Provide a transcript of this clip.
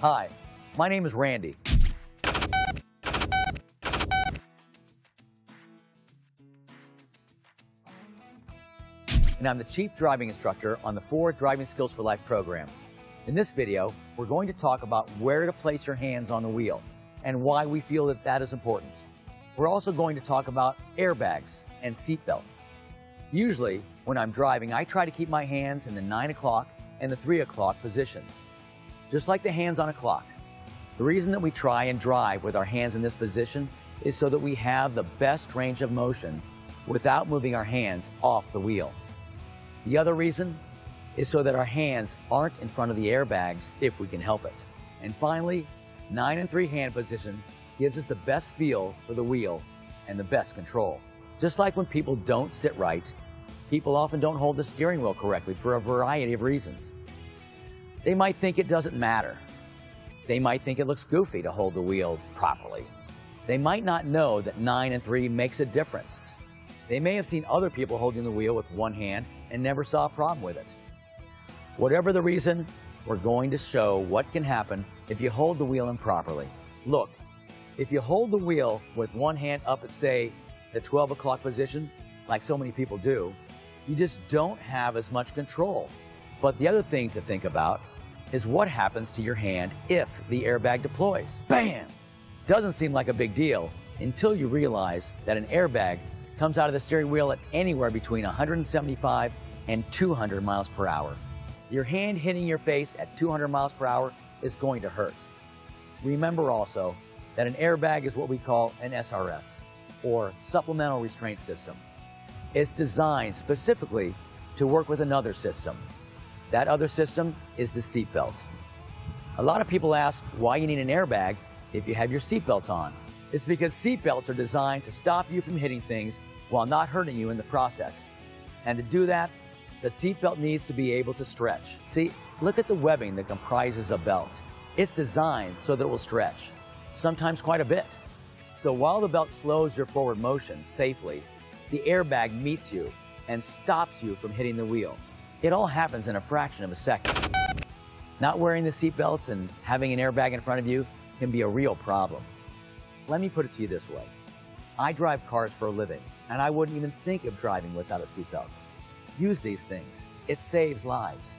Hi, my name is Randy. And I'm the Chief Driving Instructor on the Ford Driving Skills for Life program. In this video, we're going to talk about where to place your hands on the wheel and why we feel that that is important. We're also going to talk about airbags and seat belts. Usually, when I'm driving, I try to keep my hands in the 9 o'clock and the 3 o'clock position, just like the hands on a clock. The reason that we try and drive with our hands in this position is so that we have the best range of motion without moving our hands off the wheel. The other reason is so that our hands aren't in front of the airbags if we can help it. And finally, 9 and 3 hand position gives us the best feel for the wheel and the best control. Just like when people don't sit right, people often don't hold the steering wheel correctly for a variety of reasons. They might think it doesn't matter. They might think it looks goofy to hold the wheel properly. They might not know that 9 and 3 makes a difference. They may have seen other people holding the wheel with one hand and never saw a problem with it. Whatever the reason, we're going to show what can happen if you hold the wheel improperly. Look, if you hold the wheel with one hand up at, say, the 12 o'clock position, like so many people do, you just don't have as much control. But the other thing to think about is what happens to your hand if the airbag deploys. Bam! Doesn't seem like a big deal until you realize that an airbag comes out of the steering wheel at anywhere between 175 and 200 miles per hour. Your hand hitting your face at 200 miles per hour is going to hurt. Remember also that an airbag is what we call an SRS, or Supplemental Restraint System. It's designed specifically to work with another system. That other system is the seatbelt. A lot of people ask why you need an airbag if you have your seatbelt on. It's because seatbelts are designed to stop you from hitting things while not hurting you in the process. And to do that, the seatbelt needs to be able to stretch. See, look at the webbing that comprises a belt. It's designed so that it will stretch, sometimes quite a bit. So while the belt slows your forward motion safely, the airbag meets you and stops you from hitting the wheel. It all happens in a fraction of a second. Not wearing the seatbelts and having an airbag in front of you can be a real problem. Let me put it to you this way. I drive cars for a living, and I wouldn't even think of driving without a seatbelt. Use these things. It saves lives.